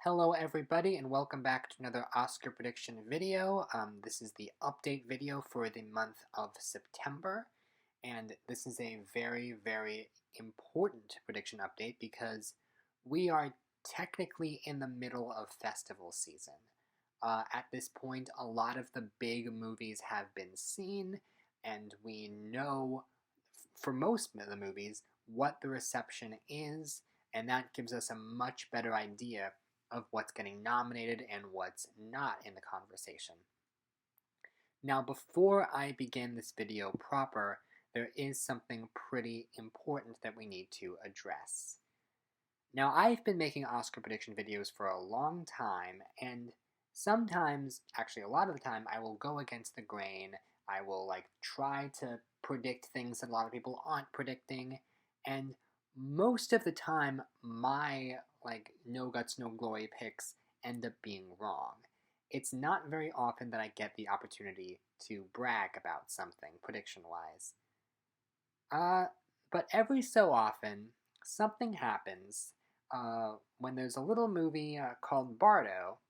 Hello everybody and welcome back to another Oscar prediction video. This is the update video for the month of September, and this is a very important prediction update because we are technically in the middle of festival season. At this point, a lot of the big movies have been seen, and we know for most of the movies what the reception is, and that gives us a much better idea of what's getting nominated and what's not in the conversation. Now, before I begin this video proper, there is something pretty important that we need to address. Now, I've been making Oscar prediction videos for a long time, and sometimes, actually a lot of the time, I will go against the grain. I will try to predict things that a lot of people aren't predicting, and most of the time my no guts no glory picks end up being wrong. It's not very often that I get the opportunity to brag about something prediction wise. But every so often something happens when there's a little movie called Bardo,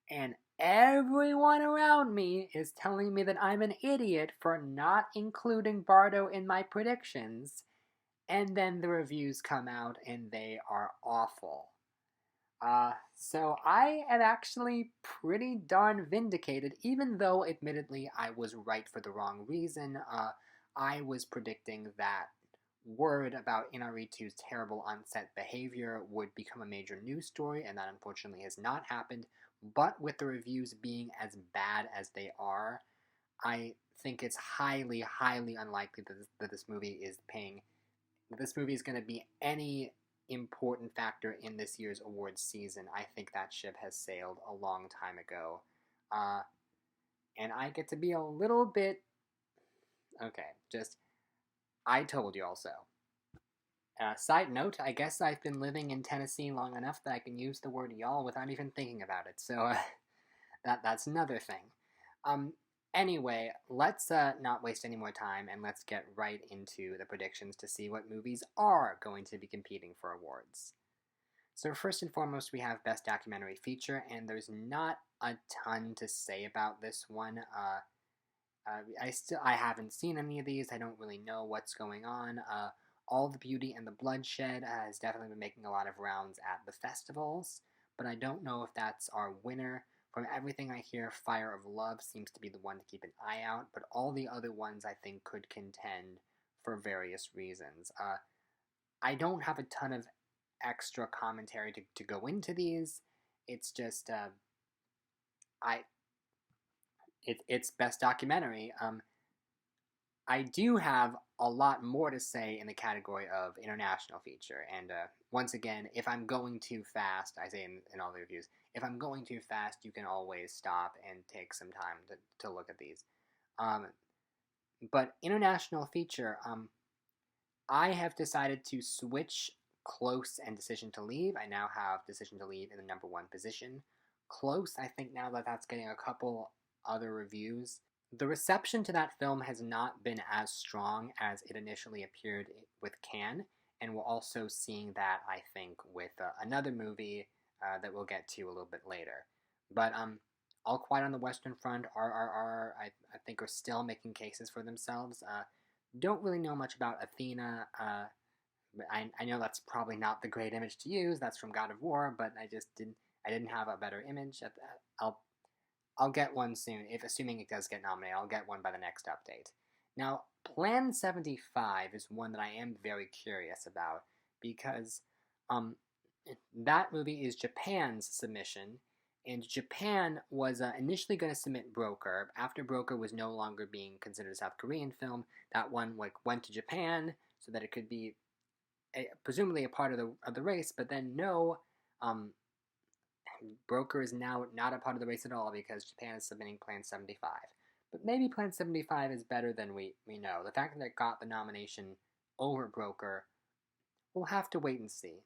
and everyone around me is telling me that I'm an idiot for not including Bardo in my predictions, and then the reviews come out and they are awful. So I am actually pretty darn vindicated, even though admittedly I was right for the wrong reason. I was predicting that word about NRE2's terrible on-set behavior would become a major news story, and that unfortunately has not happened. But with the reviews being as bad as they are, I think it's highly unlikely that this movie is going to be any important factor in this year's awards season. I think that ship has sailed a long time ago. And I get to be a little bit... Okay, I told you all so. Side note, I guess I've been living in Tennessee long enough that I can use the word y'all without even thinking about it, so that's another thing. Anyway, let's not waste any more time and let's get right into the predictions to see what movies are going to be competing for awards. So first and foremost, we have Best Documentary Feature, and there's not a ton to say about this one. I haven't seen any of these. I don't really know what's going on. All the Beauty and the Bloodshed has definitely been making a lot of rounds at the festivals, but I don't know if that's our winner. From everything I hear, Fire of Love seems to be the one to keep an eye out, but all the other ones I think could contend for various reasons. I don't have a ton of extra commentary to go into these. It's just, it's Best Documentary. I do have a lot more to say in the category of International Feature, and once again, if I'm going too fast, I say in all the reviews, if I'm going too fast, you can always stop and take some time to look at these. But International Feature, I have decided to switch Close and Decision to Leave. I now have Decision to Leave in the number 1 position. Close, I think now that that's getting a couple other reviews. The reception to that film has not been as strong as it initially appeared with Cannes, and we're also seeing that, I think, with another movie that we'll get to a little bit later. But All Quiet on the Western Front, RRR, I think are still making cases for themselves. Don't really know much about Athena. But I know that's probably not the great image to use. That's from God of War, but I didn't have a better image. I'll get one soon, assuming it does get nominated. I'll get one by the next update. Now, Plan 75 is one that I am very curious about, because that movie is Japan's submission, and Japan was initially going to submit Broker. After Broker was no longer being considered a South Korean film, that one went to Japan so that it could be presumably a part of the race, but then no, Broker is now not a part of the race at all because Japan is submitting Plan 75. But maybe Plan 75 is better than we know. The fact that it got the nomination over Broker, we'll have to wait and see.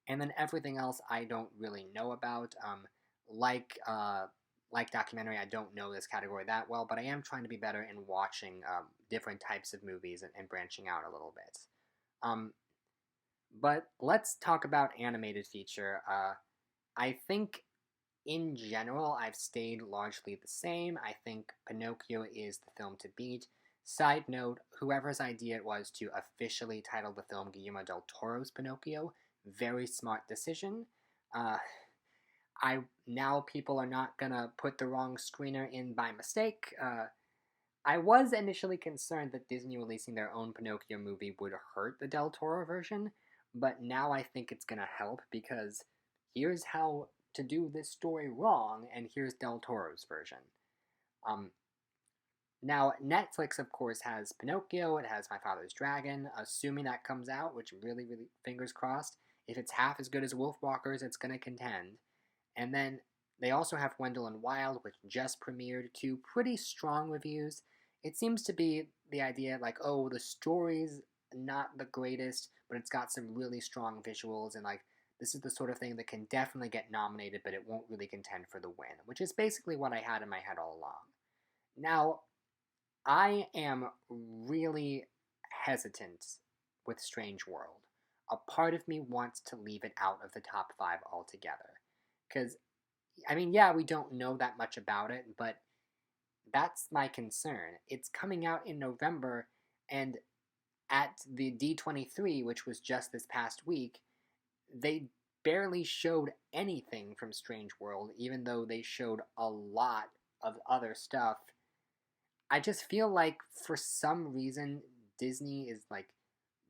And then everything else I don't really know about. Like documentary, I don't know this category that well, but I am trying to be better in watching different types of movies and branching out a little bit. But let's talk about animated feature. I think in general, I've stayed largely the same. I think Pinocchio is the film to beat. Side note, whoever's idea it was to officially title the film Guillermo del Toro's Pinocchio, very smart decision. Uh, I now people are not gonna put the wrong screener in by mistake. I was initially concerned that Disney releasing their own Pinocchio movie would hurt the Del Toro version, but now I think it's gonna help because here's how to do this story wrong, and here's Del Toro's version. Um, Now, Netflix, of course, has Pinocchio, it has My Father's Dragon, assuming that comes out, which really, really, fingers crossed. If it's half as good as Wolfwalkers, it's going to contend. And then they also have Wendell and Wild, which just premiered, two pretty strong reviews. It seems to be the idea like, oh, the story's not the greatest, but it's got some really strong visuals, and like, this is the sort of thing that can definitely get nominated, but it won't really contend for the win, which is basically what I had in my head all along. Now, I am really hesitant with Strange World. A part of me wants to leave it out of the top five altogether. Because, I mean, yeah, we don't know that much about it, but that's my concern. It's coming out in November, and at the D23, which was just this past week, they barely showed anything from Strange World, even though they showed a lot of other stuff. I just feel like for some reason Disney is like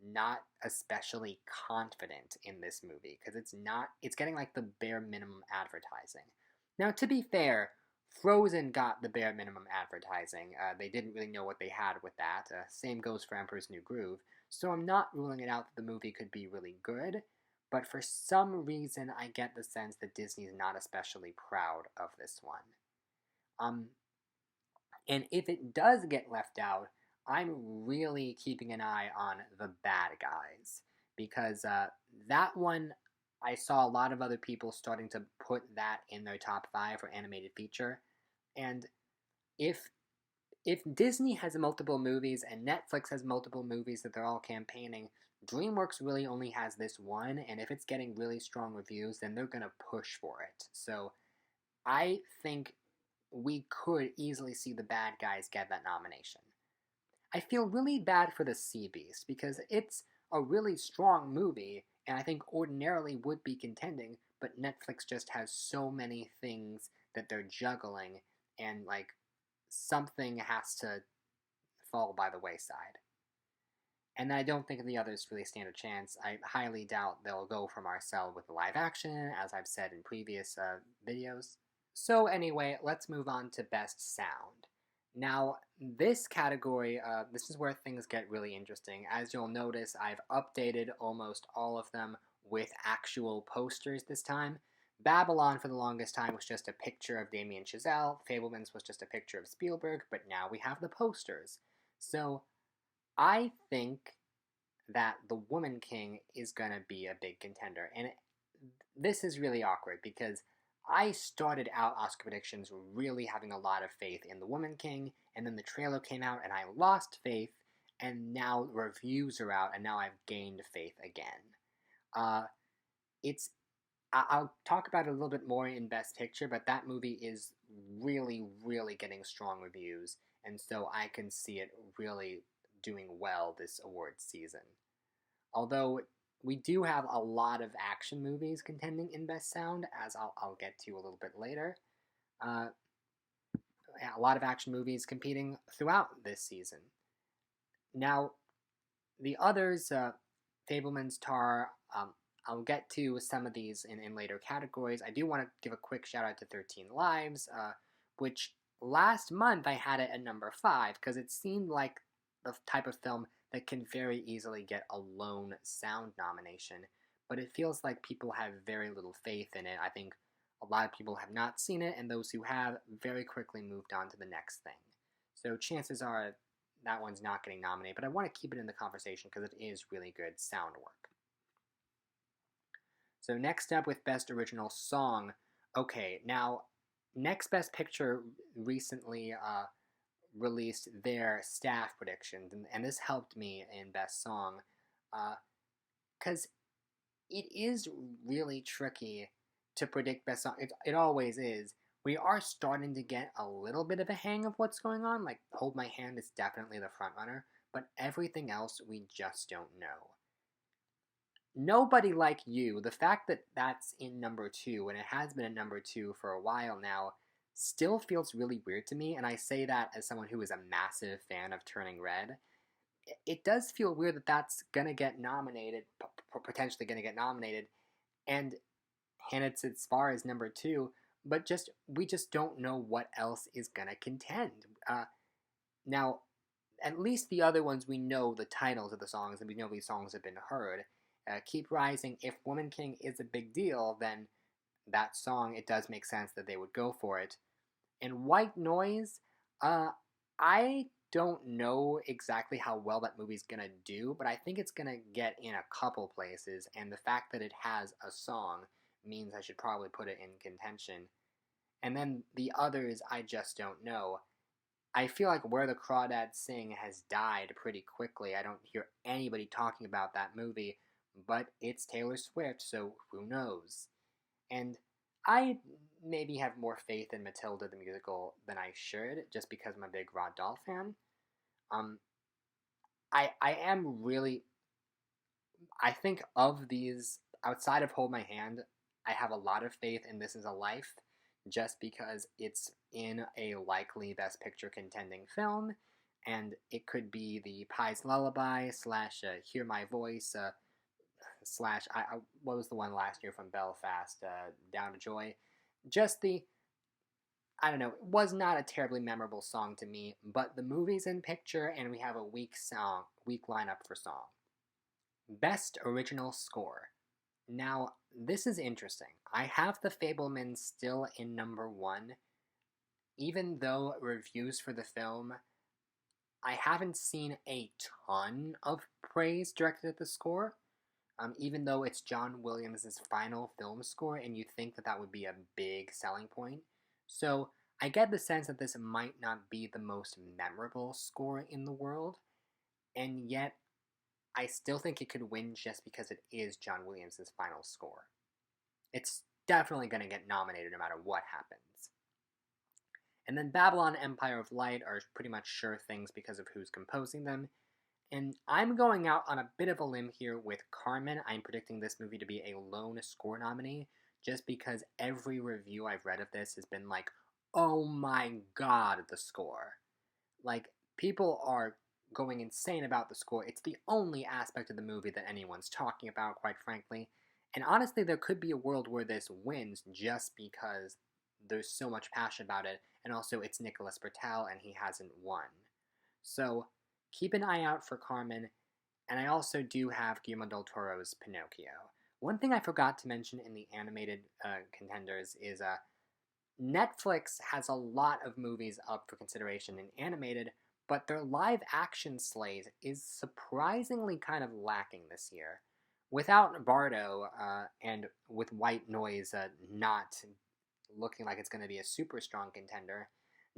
not especially confident in this movie because it's getting like the bare minimum advertising. Now, to be fair, Frozen got the bare minimum advertising. They didn't really know what they had with that. Same goes for Emperor's New Groove. So I'm not ruling it out that the movie could be really good, but for some reason I get the sense that Disney's not especially proud of this one. Um, and if it does get left out, I'm really keeping an eye on The Bad Guys because that one I saw a lot of other people starting to put that in their top five for animated feature. And if if Disney has multiple movies and Netflix has multiple movies that they're all campaigning, DreamWorks really only has this one, and if it's getting really strong reviews, then they're gonna push for it. So I think we could easily see the bad guys get that nomination. I feel really bad for the Sea Beast because it's a really strong movie and I think ordinarily would be contending, but Netflix just has so many things that they're juggling and like something has to fall by the wayside. And I don't think the others really stand a chance. I highly doubt they'll go for Marcel with the live action, as I've said in previous videos. So anyway, let's move on to Best Sound. Now, this category, this is where things get really interesting. As you'll notice, I've updated almost all of them with actual posters this time. Babylon, for the longest time, was just a picture of Damien Chazelle. Fablemans was just a picture of Spielberg, but now we have the posters. So, I think that The Woman King is going to be a big contender. And this is really awkward because I started out Oscar predictions really having a lot of faith in The Woman King, and then the trailer came out and I lost faith, and now reviews are out, and now I've gained faith again. Uh, it's I'll talk about it a little bit more in Best Picture, but that movie is really, really getting strong reviews, and so I can see it really doing well this awards season. Although we do have a lot of action movies contending in Best Sound, as I'll get to a little bit later. Uh, a lot of action movies competing throughout this season. Now, the others, Fableman's Tar, I'll get to some of these in later categories. I do want to give a quick shout out to 13 Lives, which last month I had it at number 5 because it seemed like the type of film that can very easily get a lone sound nomination, but it feels like people have very little faith in it. I think a lot of people have not seen it, and those who have very quickly moved on to the next thing. So chances are that one's not getting nominated, but I want to keep it in the conversation because it is really good sound work. So next up with Best Original Song. Okay, now Next Best Picture recently released their staff predictions, and this helped me in Best Song, because it is really tricky to predict best song. It always is. We are starting to get a little bit of a hang of what's going on. Like, Hold My Hand is definitely the front runner, but everything else we just don't know. Nobody Like You, the fact that that's in number two, and it has been in number two for a while now, still feels really weird to me, and I say that as someone who is a massive fan of Turning Red. It does feel weird that that's gonna get nominated, potentially gonna get nominated, and it's as far as number two, but we just don't know what else is gonna contend. Now, at least the other ones we know the titles of the songs and we know these songs have been heard. Keep Rising, if Woman King is a big deal, then that song, it does make sense that they would go for it. And White Noise, I don't know exactly how well that movie's gonna do, but I think it's gonna get in a couple places, and the fact that it has a song means I should probably put it in contention. And then the others, I just don't know. I feel like Where the Crawdads Sing has died pretty quickly. I don't hear anybody talking about that movie, but it's Taylor Swift, so who knows? And I maybe have more faith in Matilda the musical than I should, just because I'm a big Rod Dahl fan. Um, I am really, I think of these, outside of Hold My Hand, I have a lot of faith in This Is a Life, just because it's in a likely Best Picture contending film, and it could be the Pie's Lullaby slash Hear My Voice slash what was the one last year from Belfast, Down to Joy. Just the, I don't know, it was not a terribly memorable song to me, but the movie's in picture and we have a weak lineup for song. Best Original Score. Now, this is interesting. I have The Fabelmans still in number one, even though reviews for the film, I haven't seen a ton of praise directed at the score. Even though it's John Williams' final film score, and you think that that would be a big selling point. So I get the sense that this might not be the most memorable score in the world, and yet I still think it could win just because it is John Williams' final score. It's definitely going to get nominated no matter what happens. And then Babylon Empire of Light are pretty much sure things because of who's composing them. And I'm going out on a bit of a limb here with Carmen. I'm predicting this movie to be a lone score nominee, just because every review I've read of this has been like, oh my god, the score. Like, people are going insane about the score. It's the only aspect of the movie that anyone's talking about, quite frankly. And honestly, there could be a world where this wins just because there's so much passion about it, and also it's Nicholas Bertel and he hasn't won. So keep an eye out for Carmen, and I also do have Guillermo del Toro's Pinocchio. One thing I forgot to mention in the animated contenders is Netflix has a lot of movies up for consideration in animated, but their live action slate is surprisingly kind of lacking this year. Without Bardo and with White Noise not looking like it's going to be a super strong contender,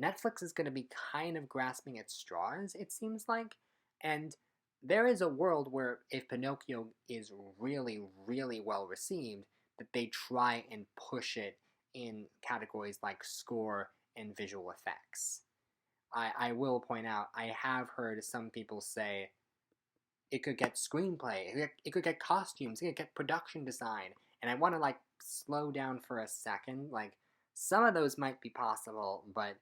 Netflix is going to be kind of grasping at straws, it seems like. And there is a world where if Pinocchio is really, really well received, that they try and push it in categories like score and visual effects. I will point out, I have heard some people say it could get screenplay, it could get costumes, it could get production design, and I want to like slow down for a second. Like, some of those might be possible, but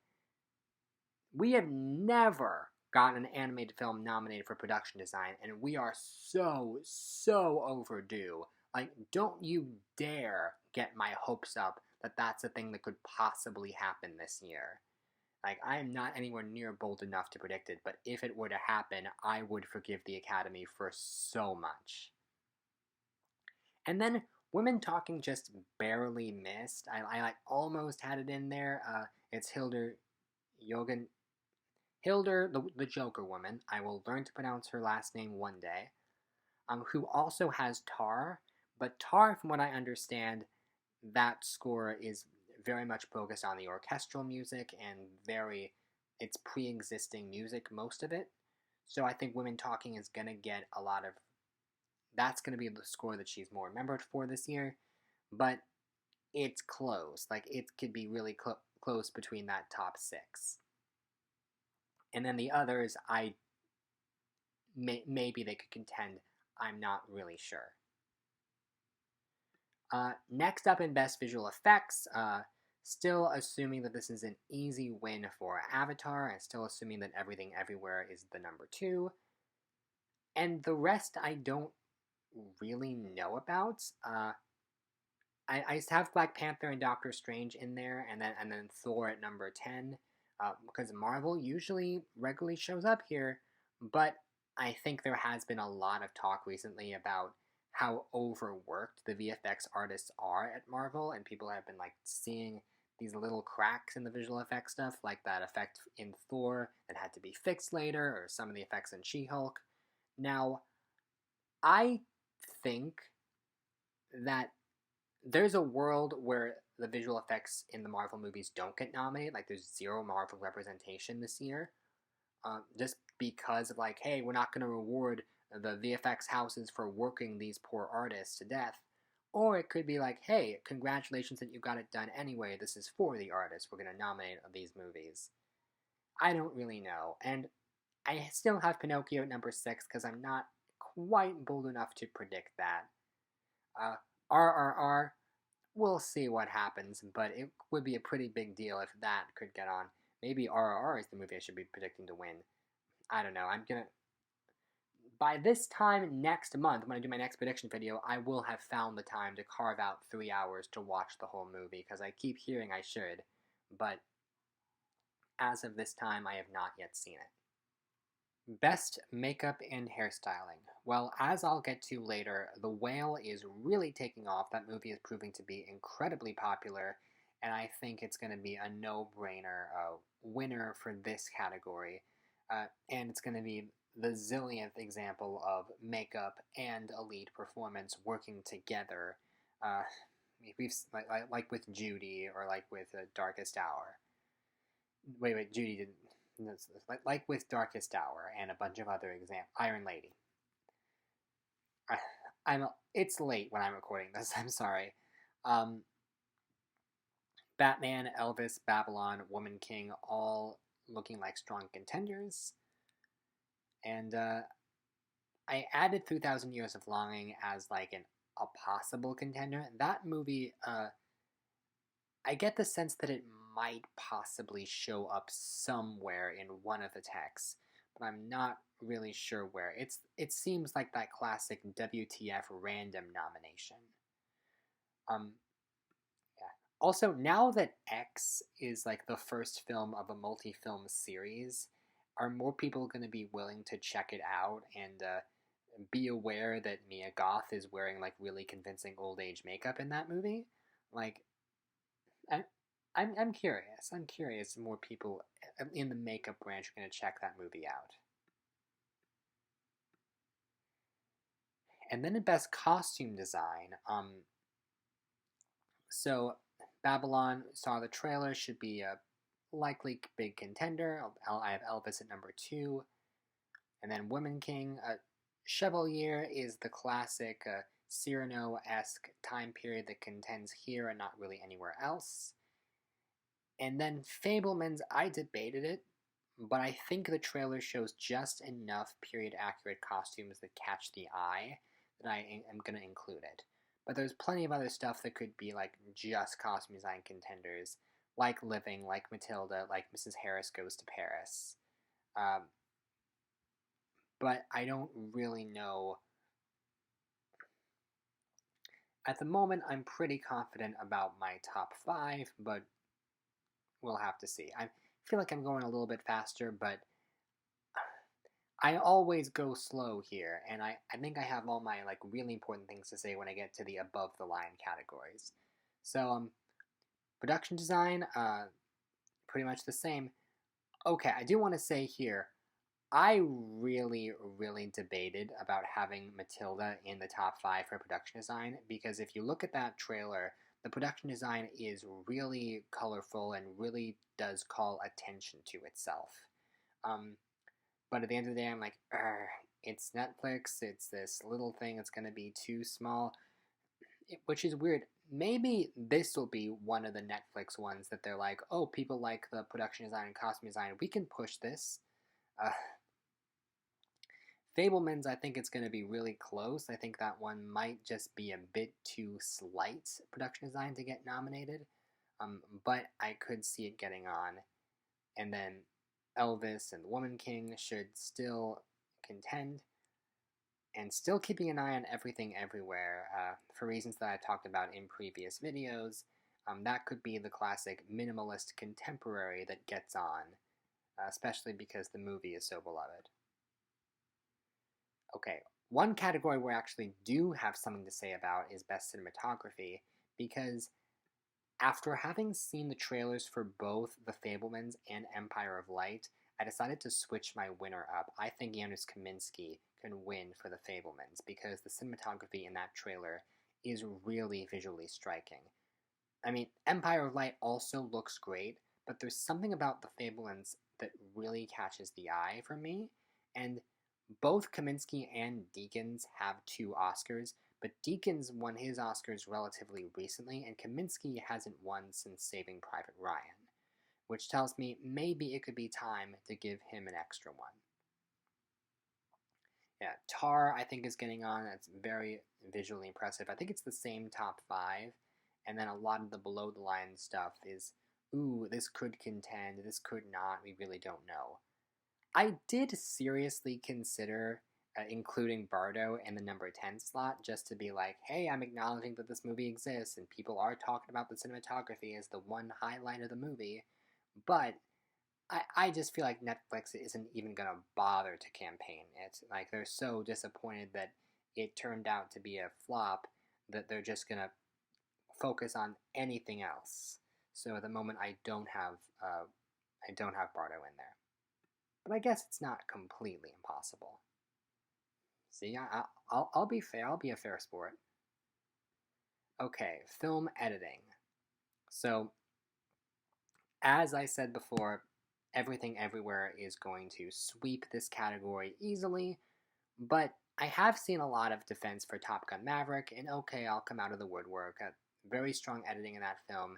we have never gotten an animated film nominated for production design, and we are so overdue. Like, don't you dare get my hopes up that that's a thing that could possibly happen this year. Like, I am not anywhere near bold enough to predict it, but if it were to happen, I would forgive the Academy for so much. And then Women Talking just barely missed. I like almost had it in there. It's Hildur the Joker woman. I will learn to pronounce her last name one day. Who also has Tar, but Tar, from what I understand, that score is very much focused on the orchestral music and it's pre-existing music, most of it. So I think Women Talking is gonna get a lot of that's going to be the score that she's more remembered for this year. But it's close. Like, it could be really close between that top 6. And then the others, maybe they could contend. I'm not really sure. Next up in Best Visual Effects, still assuming that this is an easy win for Avatar, and still assuming that Everything Everywhere is the number 2. And the rest I don't really know about. I have Black Panther and Doctor Strange in there, and then Thor at number 10, because Marvel usually regularly shows up here, but I think there has been a lot of talk recently about how overworked the VFX artists are at Marvel, and people have been like seeing these little cracks in the visual effects stuff, like that effect in Thor that had to be fixed later, or some of the effects in She-Hulk. Now, I think that there's a world where the visual effects in the Marvel movies don't get nominated. Like, there's 0 Marvel representation this year. Just because of, like, hey, we're not going to reward the VFX houses for working these poor artists to death. Or it could be like, hey, congratulations that you got it done anyway. This is for the artists. We're going to nominate these movies. I don't really know. And I still have Pinocchio at number 6 because I'm not quite bold enough to predict that. RRR, we'll see what happens, but it would be a pretty big deal if that could get on. Maybe RRR is the movie I should be predicting to win. I don't know. By this time next month, when I do my next prediction video, I will have found the time to carve out 3 hours to watch the whole movie, because I keep hearing I should, but as of this time, I have not yet seen it. Best makeup and hairstyling. Well, as I'll get to later, The Whale is really taking off. That movie is proving to be incredibly popular, and I think it's going to be a no-brainer winner for this category. And it's going to be the zillionth example of makeup and a lead performance working together, like with Judy, or like with Darkest Hour. Wait, Judy didn't. Like with Darkest Hour and a bunch of other examples. Iron Lady. It's late when I'm recording this. I'm sorry. Batman, Elvis, Babylon, Woman King, all looking like strong contenders. And I added 3,000 Years of Longing as like a possible contender. That movie, I get the sense that it might possibly show up somewhere in one of the texts, but I'm not really sure where. It seems like that classic WTF random nomination. Yeah. Also, now that X is like the first film of a multi-film series, are more people going to be willing to check it out and be aware that Mia Goth is wearing like really convincing old age makeup in that movie? Like, I'm curious. I'm curious if more people in the makeup branch are going to check that movie out. And then in Best Costume Design, so Babylon, saw the trailer, should be a likely big contender. I have Elvis at number 2. And then Woman King. Chevalier is the classic Cyrano-esque time period that contends here and not really anywhere else. And then Fabelmans, I debated it, but I think the trailer shows just enough period-accurate costumes that catch the eye that I am going to include it. But there's plenty of other stuff that could be like just costume design contenders, like Living, like Matilda, like Mrs. Harris Goes to Paris. But I don't really know. At the moment, I'm pretty confident about my top 5, but we'll have to see. I feel like I'm going a little bit faster, but I always go slow here, and I think I have all my like really important things to say when I get to the above the line categories. So production design, pretty much the same. Okay, I do want to say here, I really, really debated about having Matilda in the top 5 for production design, because if you look at that trailer, the production design is really colorful and really does call attention to itself. But at the end of the day, I'm like, it's Netflix, it's this little thing that's going to be too small, which is weird. Maybe this will be one of the Netflix ones that they're like, oh, people like the production design and costume design. We can push this. Uh, Fablemans, I think it's going to be really close. I think that one might just be a bit too slight production design to get nominated, but I could see it getting on. And then Elvis and The Woman King should still contend, and still keeping an eye on Everything Everywhere for reasons that I talked about in previous videos. That could be the classic minimalist contemporary that gets on, especially because the movie is so beloved. Okay, one category we actually do have something to say about is Best Cinematography, because after having seen the trailers for both The Fabelmans and Empire of Light, I decided to switch my winner up. I think Janusz Kaminski can win for The Fabelmans because the cinematography in that trailer is really visually striking. I mean, Empire of Light also looks great, but there's something about The Fabelmans that really catches the eye for me, and both Kaminski and Deakins have 2 Oscars, but Deakins won his Oscars relatively recently, and Kaminski hasn't won since Saving Private Ryan, which tells me maybe it could be time to give him an extra one. Yeah, Tar, I think, is getting on. It's very visually impressive. I think it's the same top 5, and then a lot of the below-the-line stuff is, ooh, this could contend, this could not, we really don't know. I did seriously consider including Bardo in the number 10 slot just to be like, hey, I'm acknowledging that this movie exists and people are talking about the cinematography as the one highlight of the movie, but I just feel like Netflix isn't even going to bother to campaign it. Like, they're so disappointed that it turned out to be a flop that they're just going to focus on anything else. So at the moment, I don't have Bardo in there. But I guess it's not completely impossible. See, I'll be fair. I'll be a fair sport. Okay, film editing. So, as I said before, Everything Everywhere is going to sweep this category easily, but I have seen a lot of defense for Top Gun Maverick, and okay, I'll come out of the woodwork. Very strong editing in that film.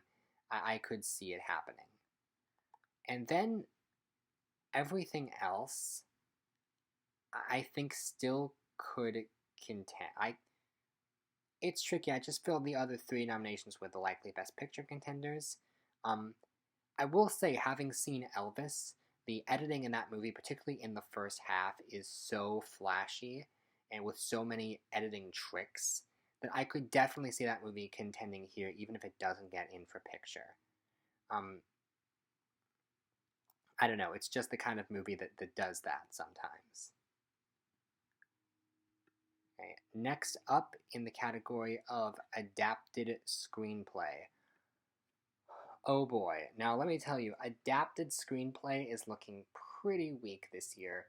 I could see it happening. And then everything else, I think, still could contend. It's tricky. I just filled the other 3 nominations with the likely Best Picture contenders. I will say, having seen Elvis, the editing in that movie, particularly in the first half, is so flashy and with so many editing tricks that I could definitely see that movie contending here, even if it doesn't get in for picture. I don't know. It's just the kind of movie that does that sometimes. Okay, next up in the category of adapted screenplay. Oh boy. Now let me tell you, adapted screenplay is looking pretty weak this year.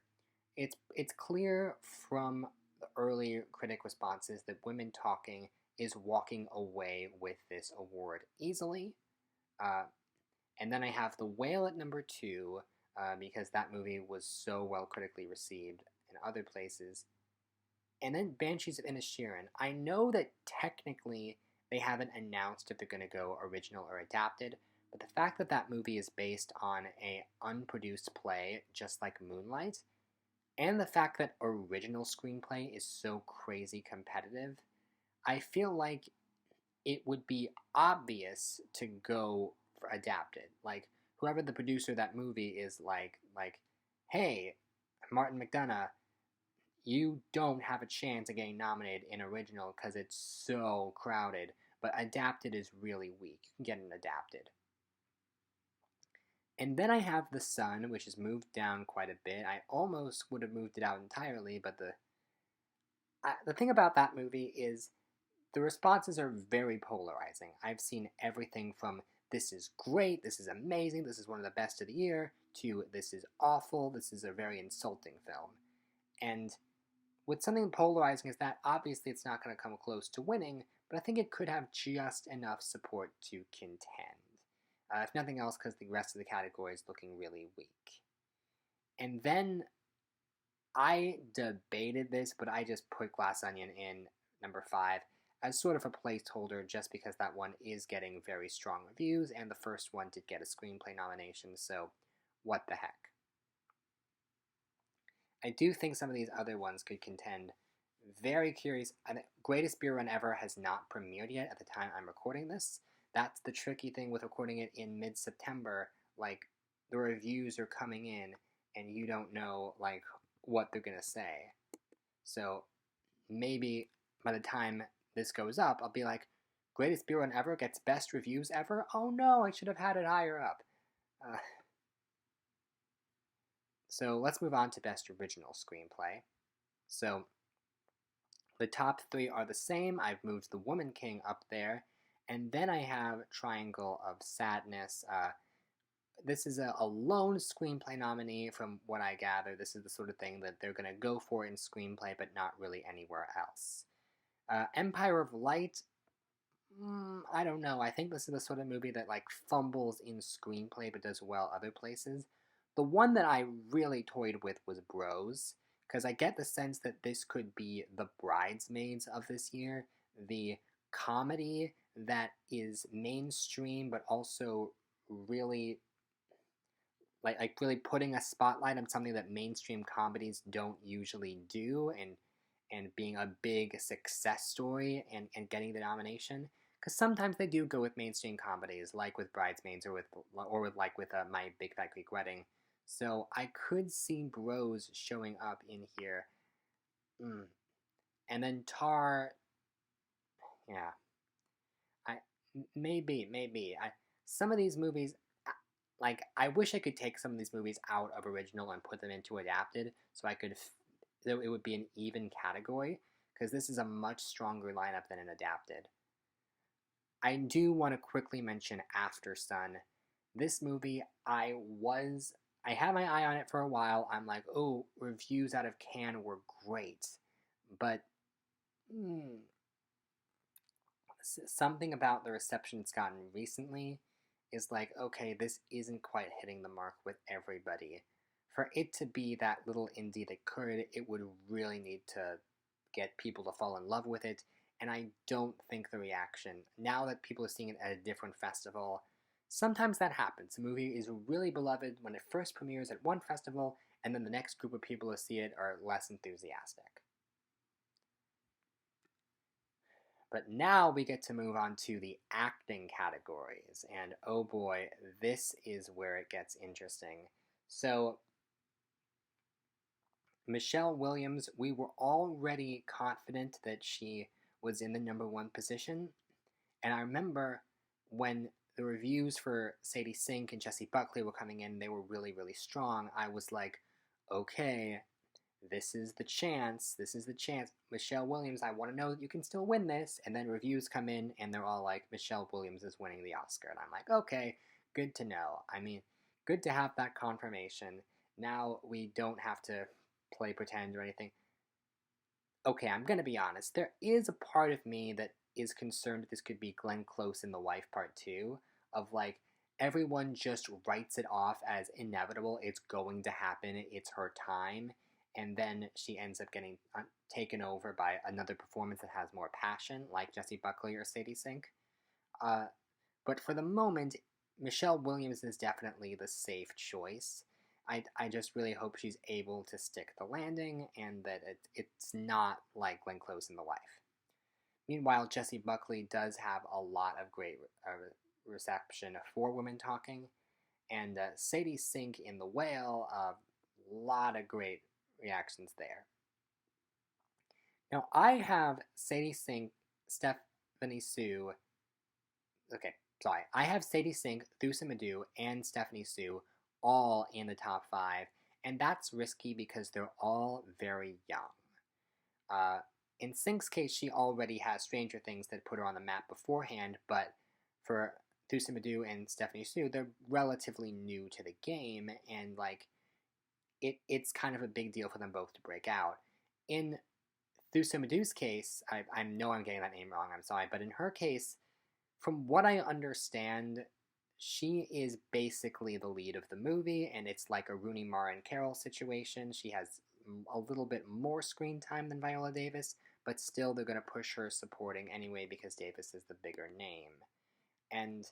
It's clear from the early critic responses that Women Talking is walking away with this award easily. And then I have The Whale at number 2, because that movie was so well critically received in other places. And then Banshees of Inisherin. I know that technically they haven't announced if they're going to go original or adapted, but the fact that that movie is based on an unproduced play, just like Moonlight, and the fact that original screenplay is so crazy competitive, I feel like it would be obvious to go for adapted. Like, whoever the producer of that movie is like, hey, Martin McDonagh, you don't have a chance of getting nominated in original because it's so crowded, but adapted is really weak. You can get an adapted. And then I have The Sun, which has moved down quite a bit. I almost would have moved it out entirely, but the thing about that movie is the responses are very polarizing. I've seen everything from this is great, this is amazing, this is one of the best of the year, to this is awful, this is a very insulting film. And with something polarizing as that, obviously it's not going to come close to winning, but I think it could have just enough support to contend. If nothing else, because the rest of the category is looking really weak. And then I debated this, but I just put Glass Onion in number 5 as sort of a placeholder just because that one is getting very strong reviews, and the first one did get a screenplay nomination, so what the heck. I do think some of these other ones could contend. Very curious. Greatest Beer Run Ever has not premiered yet at the time I'm recording this. That's the tricky thing with recording it in mid-September. Like, the reviews are coming in, and you don't know, like, what they're gonna say. So, maybe by the time this goes up, I'll be like, Greatest Beer Run Ever gets best reviews ever? Oh no, I should have had it higher up. So let's move on to Best Original Screenplay. So the top 3 are the same. I've moved The Woman King up there. And then I have Triangle of Sadness. This is a lone screenplay nominee from what I gather. This is the sort of thing that they're going to go for in screenplay, but not really anywhere else. Empire of Light, I don't know. I think this is the sort of movie that like fumbles in screenplay but does well other places. The one that I really toyed with was Bros, because I get the sense that this could be the Bridesmaids of this year, the comedy that is mainstream but also really like really putting a spotlight on something that mainstream comedies don't usually do, and being a big success story and getting the nomination. Because sometimes they do go with mainstream comedies, like with Bridesmaids or with My Big Fat Greek Wedding. So I could see Bros showing up in here. And then Tar, yeah, maybe. Some of these movies, like, I wish I could take some of these movies out of original and put them into adapted, so it would be an even category, because this is a much stronger lineup than an adapted. I do want to quickly mention After Sun. This movie, I had my eye on it for a while. I'm like, oh, reviews out of Cannes were great, but something about the reception it's gotten recently is like, okay, this isn't quite hitting the mark with everybody. For it to be that little indie that could, it would really need to get people to fall in love with it, and I don't think the reaction, now that people are seeing it at a different festival, sometimes that happens. A movie is really beloved when it first premieres at one festival, and then the next group of people who see it are less enthusiastic. But now we get to move on to the acting categories, and oh boy, this is where it gets interesting. So, Michelle Williams, we were already confident that she was in the number 1 position, and I remember when the reviews for Sadie Sink and Jessie Buckley were coming in, they were really, really strong. I was like, okay, this is the chance. Michelle Williams, I want to know that you can still win this. And then reviews come in, and they're all like, Michelle Williams is winning the Oscar. And I'm like, okay, good to know. I mean, good to have that confirmation. Now we don't have to play pretend or anything. Okay, I'm going to be honest. There is a part of me that is concerned that this could be Glenn Close in The Wife Part 2, of like, everyone just writes it off as inevitable. It's going to happen. It's her time. And then she ends up getting taken over by another performance that has more passion, like Jessie Buckley or Sadie Sink. But for the moment, Michelle Williams is definitely the safe choice. I just really hope she's able to stick the landing, and that it's not like Glenn Close in The Wife. Meanwhile, Jessie Buckley does have a lot of great reception for Women Talking, and Sadie Sink in The Whale, a lot of great reactions there. Now, I have Sadie Sink, Stephanie Sue. Okay, sorry. I have Sadie Sink, Thusa Madhu, and Stephanie Sue all in the top 5, and that's risky because they're all very young. In Sink's case, she already has Stranger Things that put her on the map beforehand, but for Thusa Madhu and Stephanie Sue, they're relatively new to the game, and like, it's kind of a big deal for them both to break out. In Thusa Madhu's case, I know I'm getting that name wrong, I'm sorry, but in her case, from what I understand, she is basically the lead of the movie, and it's like a Rooney Mara and Carol situation. She has a little bit more screen time than Viola Davis, but still they're going to push her supporting anyway because Davis is the bigger name. And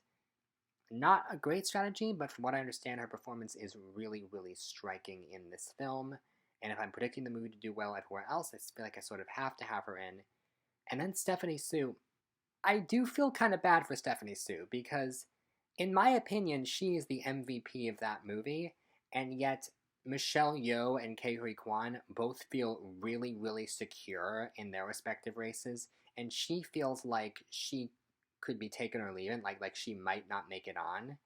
not a great strategy, but from what I understand, her performance is really, really striking in this film. And if I'm predicting the movie to do well everywhere else, I feel like I sort of have to have her in. And then Stephanie Sue. I do feel kind of bad for Stephanie Sue because, in my opinion, she is the MVP of that movie, and yet Michelle Yeoh and Ke Huy Quan both feel really, really secure in their respective races, and she feels like she could be taken or leaving, like she might not make it on.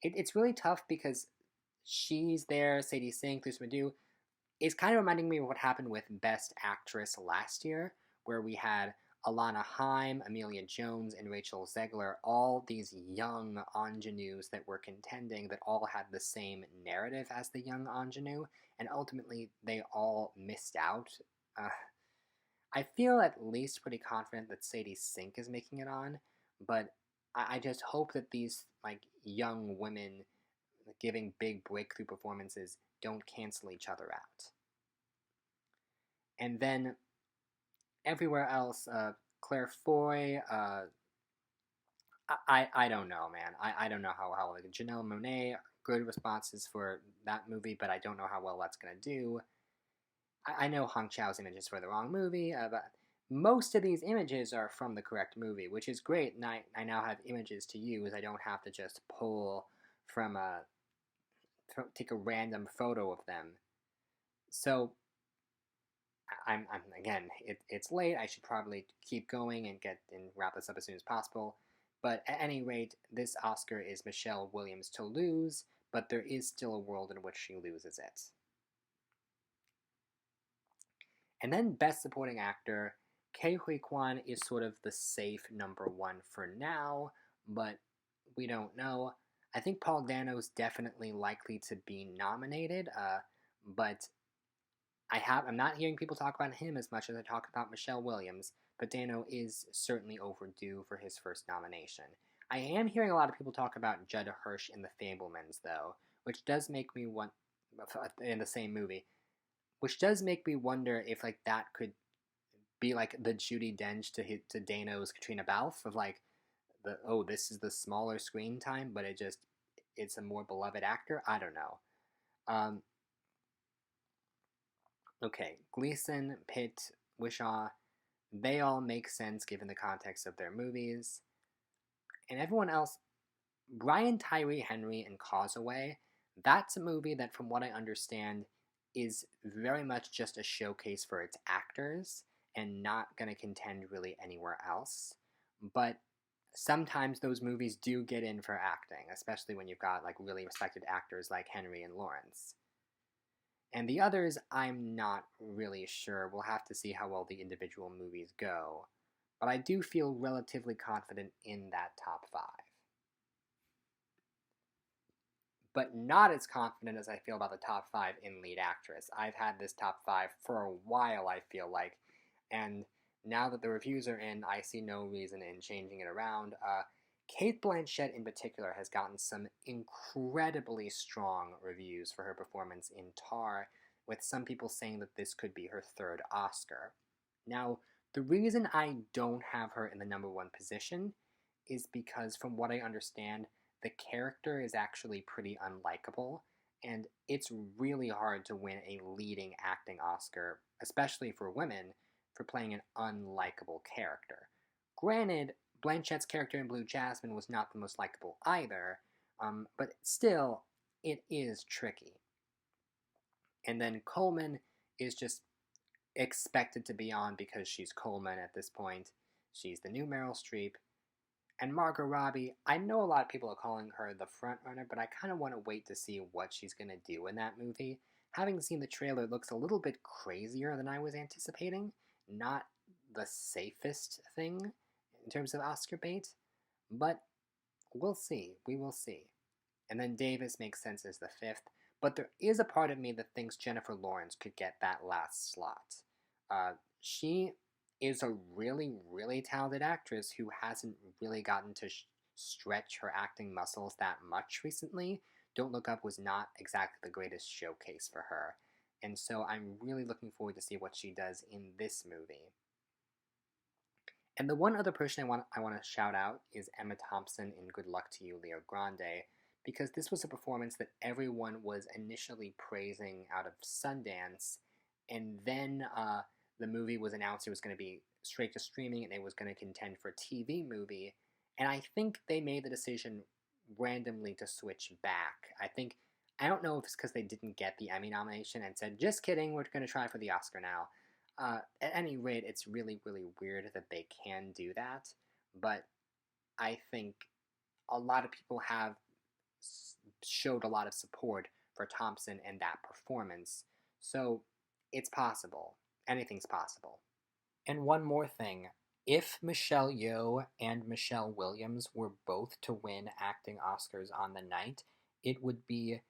It's really tough because she's there, Sadie Sink, Lucy Madu, is kind of reminding me of what happened with Best Actress last year, where we had Alana Haim, Amelia Jones, and Rachel Zegler, all these young ingenues that were contending that all had the same narrative as the young ingenue, and ultimately they all missed out. I feel at least pretty confident that Sadie Sink is making it on, but I just hope that these like young women giving big breakthrough performances don't cancel each other out. And then everywhere else, Claire Foy, I don't know, man. I don't know how like Janelle Monáe, good responses for that movie, but I don't know how well that's gonna do. I know Hong Chau's images for the wrong movie, but most of these images are from the correct movie, which is great, and I now have images to use. I don't have to just pull from take a random photo of them. So I'm again, it's late. I should probably keep going and wrap this up as soon as possible. But at any rate, this Oscar is Michelle Williams to lose, but there is still a world in which she loses it. And then Best Supporting Actor, Ke Huy Quan is sort of the safe number one for now, but we don't know. I think Paul Dano's definitely likely to be nominated, but I'm not hearing people talk about him as much as I talk about Michelle Williams, but Dano is certainly overdue for his first nomination. I am hearing a lot of people talk about Judd Hirsch in The Fabelmans, though, which does make me want in the same movie, which does make me wonder if like that could be like the Judi Dench to Dano's Katrina Balfe of like this is the smaller screen time, but it's a more beloved actor. I don't know. Okay, Gleason, Pitt, Wishaw, they all make sense given the context of their movies. And everyone else, Brian Tyree Henry and Causeway, that's a movie that, from what I understand, is very much just a showcase for its actors and not going to contend really anywhere else. But sometimes those movies do get in for acting, especially when you've got like really respected actors like Henry and Lawrence. And the others, I'm not really sure. We'll have to see how well the individual movies go. But I do feel relatively confident in that top 5. But not as confident as I feel about the top 5 in lead actress. I've had this top 5 for a while, I feel like. And now that the reviews are in, I see no reason in changing it around. Cate Blanchett in particular has gotten some incredibly strong reviews for her performance in Tar, with some people saying that this could be her 3rd Oscar. Now, the reason I don't have her in the number 1 position is because, from what I understand, the character is actually pretty unlikable, and it's really hard to win a leading acting Oscar, especially for women, for playing an unlikable character. Granted, Blanchett's character in Blue Jasmine was not the most likable either, but still, it is tricky. And then Coleman is just expected to be on because she's Coleman at this point. She's the new Meryl Streep. And Margot Robbie, I know a lot of people are calling her the front runner, but I kind of want to wait to see what she's going to do in that movie. Having seen the trailer, it looks a little bit crazier than I was anticipating. Not the safest thing in terms of Oscar bait, but we'll see. We will see. And then Davis makes sense as the 5th, but there is a part of me that thinks Jennifer Lawrence could get that last slot. She is a really, really talented actress who hasn't really gotten to stretch her acting muscles that much recently. Don't Look Up was not exactly the greatest showcase for her. and so I'm really looking forward to see what she does in this movie. And the one other person I want to shout out is Emma Thompson in Good Luck to You, Leo Grande, because this was a performance that everyone was initially praising out of Sundance, and then the movie was announced it was going to be straight to streaming and it was going to contend for TV movie, and I think they made the decision randomly to switch back. I don't know if it's because they didn't get the Emmy nomination and said, just kidding, we're going to try for the Oscar now. At any rate, it's really, really weird that they can do that, but I think a lot of people have showed a lot of support for Thompson and that performance, so it's possible. Anything's possible. And one more thing. If Michelle Yeoh and Michelle Williams were both to win acting Oscars on the night, it would be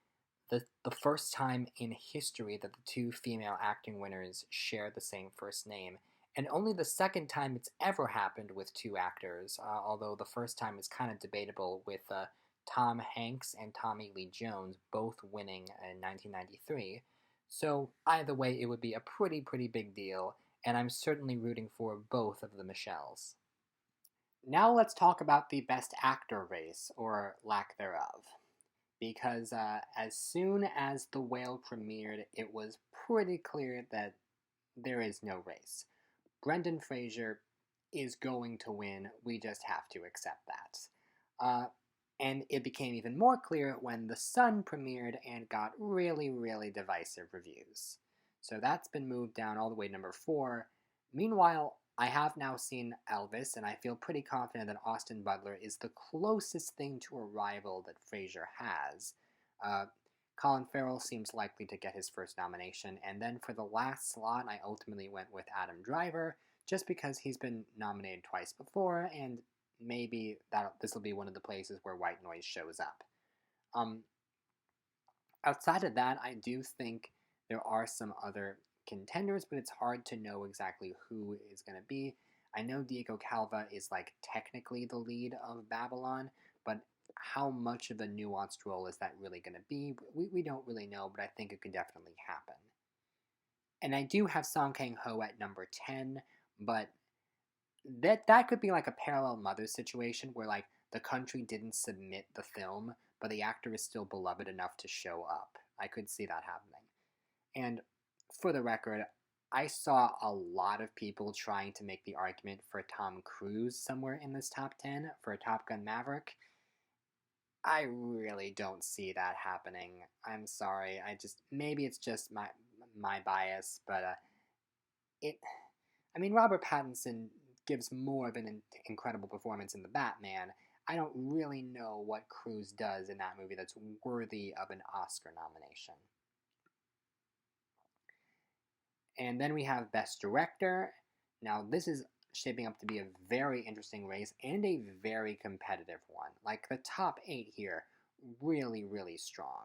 the first time in history that the two female acting winners share the same first name, and only the second time it's ever happened with two actors, although the first time is kind of debatable with Tom Hanks and Tommy Lee Jones both winning in 1993. So either way, it would be a pretty big deal, and I'm certainly rooting for both of the Michelles. Now let's talk about the Best Actor race, or lack thereof. Because as soon as The Whale premiered, it was pretty clear that there is no race. Brendan Fraser is going to win. We just have to accept that. And it became even more clear when The Sun premiered and got really divisive reviews. So that's been moved down all the way to number 4. Meanwhile, I have now seen Elvis, and I feel pretty confident that Austin Butler is the closest thing to a rival that Fraser has. Colin Farrell seems likely to get his first nomination, and then for the last slot, I ultimately went with Adam Driver, just because he's been nominated twice before, and maybe this will be one of the places where white noise shows up. Outside of that, I do think there are some other contenders, but it's hard to know exactly who is going to be. I know Diego Calva is like technically the lead of Babylon, but how much of a nuanced role is that really going to be? We don't really know, but I think it could definitely happen. And I do have Song Kang-ho at number 10, but that could be like a parallel Mothers situation where like the country didn't submit the film, but the actor is still beloved enough to show up. I could see that happening. And for the record, I saw a lot of people trying to make the argument for Tom Cruise somewhere in this top 10 for Top Gun Maverick. I really don't see that happening. I'm sorry. Maybe it's just my bias, but Robert Pattinson gives more of an incredible performance in The Batman. I don't really know what Cruise does in that movie that's worthy of an Oscar nomination. And then we have Best Director. Now, this is shaping up to be a very interesting race and a very competitive one. Like, the top 8 here, really strong.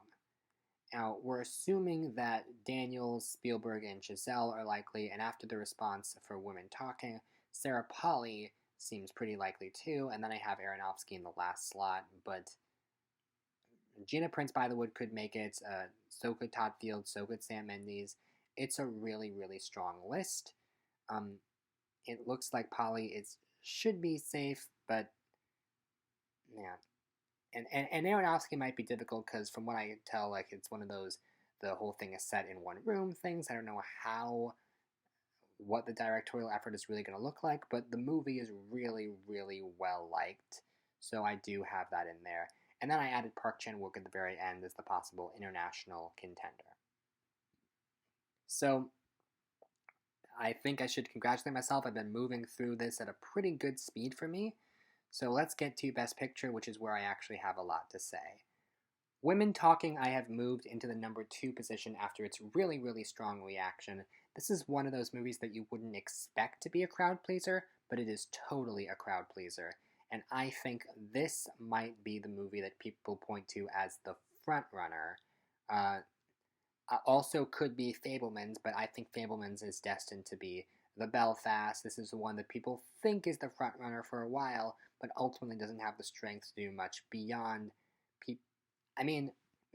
Now, we're assuming that Daniel, Spielberg, and Giselle are likely, and after the response for Women Talking, Sarah Polley seems pretty likely too, and then I have Aronofsky in the last slot, but Gina Prince Bythewood could make it, so could Todd Field, so could Sam Mendes. It's a really strong list. It looks like Polley should be safe, but yeah. And Aronofsky might be difficult because from what I can tell, like it's one of those, the whole thing is set in one room things. I don't know what the directorial effort is really going to look like, but the movie is really well liked, so I do have that in there. And then I added Park Chan-wook at the very end as the possible international contender. So I think I should congratulate myself. I've been moving through this at a pretty good speed for me. So let's get to Best Picture, which is where I actually have a lot to say. Women Talking I have moved into the number 2 position after its really strong reaction. This is one of those movies that you wouldn't expect to be a crowd pleaser, but it is totally a crowd pleaser. And I think this might be the movie that people point to as the front runner. Also could be Fabelmans, but I think Fabelmans is destined to be the Belfast. This is the one that people think is the front runner for a while, but ultimately doesn't have the strength to do much beyond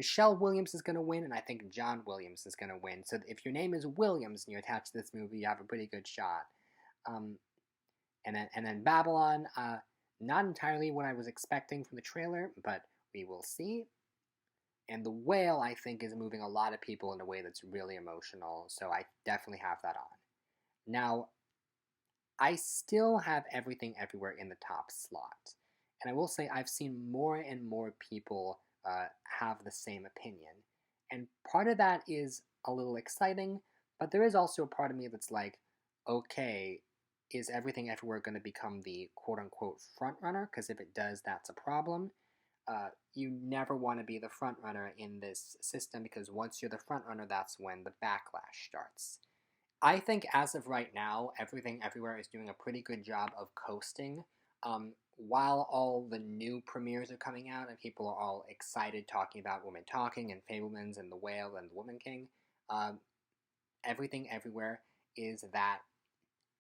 Michelle Williams is going to win, and I think John Williams is going to win. So if your name is Williams and you're attached to this movie, you have a pretty good shot. Um, and then Babylon, not entirely what I was expecting from the trailer, but we will see. And The Whale, I think, is moving a lot of people in a way that's really emotional, so I definitely have that on. Now, I still have Everything Everywhere in the top slot. And I will say I've seen more and more people have the same opinion. And part of that is a little exciting, but there is also a part of me that's like, okay, is Everything Everywhere going to become the quote unquote front runner? Because if it does, that's a problem. You never want to be the front runner in this system because once you're the front runner, that's when the backlash starts. I think as of right now, Everything Everywhere is doing a pretty good job of coasting. While all the new premieres are coming out and people are all excited talking about Women Talking and Fablemans and The Whale and The Woman King, Everything Everywhere is that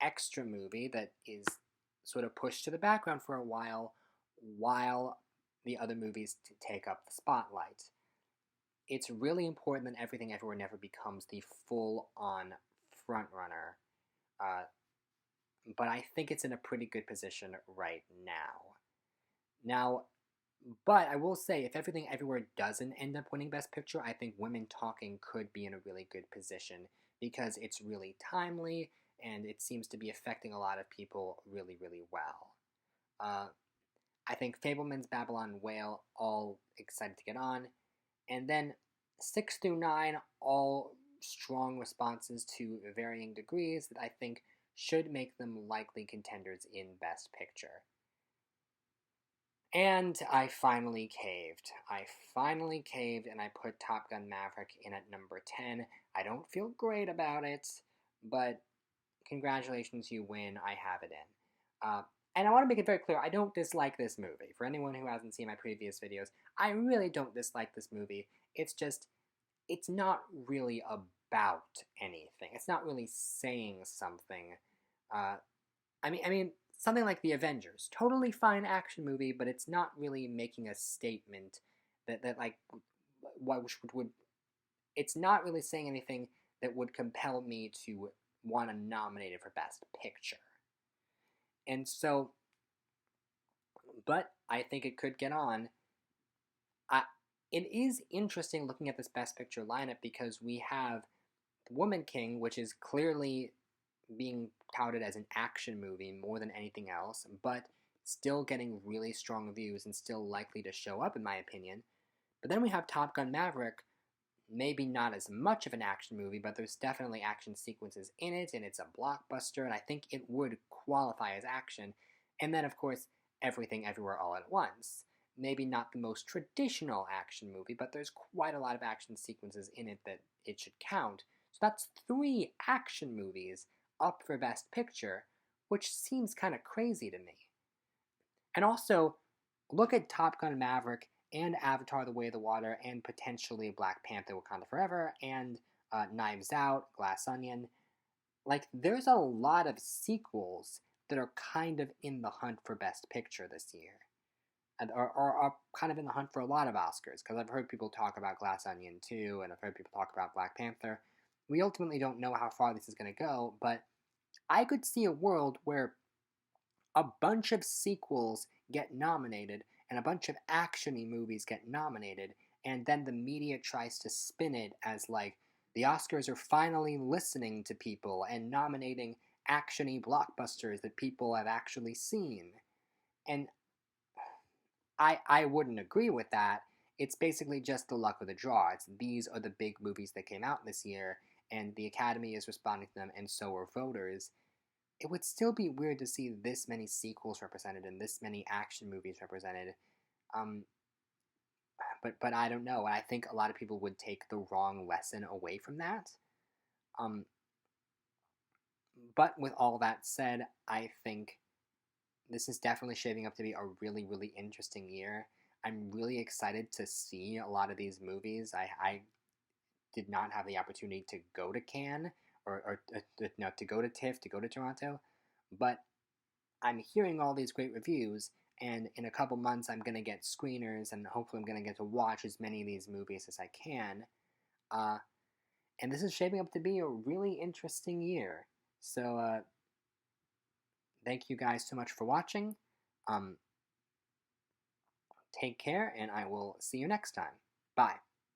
extra movie that is sort of pushed to the background for a while the other movies take up the spotlight. It's really important that Everything Everywhere never becomes the full-on frontrunner, but I think it's in a pretty good position right now. But I will say, if Everything Everywhere doesn't end up winning Best Picture, I think Women Talking could be in a really good position because it's really timely and it seems to be affecting a lot of people really, really well. I think Fableman's, Babylon, Whale, all excited to get on. And then 6 through 9, all strong responses to varying degrees that I think should make them likely contenders in Best Picture. And I finally caved. And I put Top Gun Maverick in at number 10. I don't feel great about it, but congratulations, you win. I have it in. And I want to make it very clear, I don't dislike this movie. For anyone who hasn't seen my previous videos, I really don't dislike this movie. It's just, it's not really about anything. It's not really saying something. I mean, something like The Avengers, totally fine action movie, but it's not really making a statement that like, it's not really saying anything that would compel me to want to nominate it for Best Picture. And so, but I think it could get on. It is interesting looking at this Best Picture lineup because we have Woman King, which is clearly being touted as an action movie more than anything else, but still getting really strong reviews and still likely to show up in my opinion. But then we have Top Gun Maverick, maybe not as much of an action movie, but there's definitely action sequences in it, and it's a blockbuster, and I think it would qualify as action. And then, of course, Everything Everywhere All at Once. Maybe not the most traditional action movie, but there's quite a lot of action sequences in it that it should count. So that's 3 action movies up for Best Picture, which seems kind of crazy to me. And also, look at Top Gun Maverick and Avatar The Way of the Water and potentially Black Panther Wakanda Forever and Knives Out, Glass Onion. Like, there's a lot of sequels that are kind of in the hunt for Best Picture this year. And are kind of in the hunt for a lot of Oscars, because I've heard people talk about Glass Onion too, and I've heard people talk about Black Panther. We ultimately don't know how far this is going to go, but I could see a world where a bunch of sequels get nominated and a bunch of action-y movies get nominated, and then the media tries to spin it as like the Oscars are finally listening to people and nominating action-y blockbusters that people have actually seen. And I wouldn't agree with that. It's basically just the luck of the draw. These are the big movies that came out this year, and the Academy is responding to them, and so are voters. It would still be weird to see this many sequels represented and this many action movies represented. But I don't know. I think a lot of people would take the wrong lesson away from that. But with all that said, I think this is definitely shaping up to be a really, really interesting year. I'm really excited to see a lot of these movies. I did not have the opportunity to go to Cannes or no, to go to TIFF, to go to Toronto, but I'm hearing all these great reviews, and in a couple months I'm going to get screeners, and hopefully I'm going to get to watch as many of these movies as I can. And this is shaping up to be a really interesting year. So thank you guys so much for watching. Take care, and I will see you next time. Bye.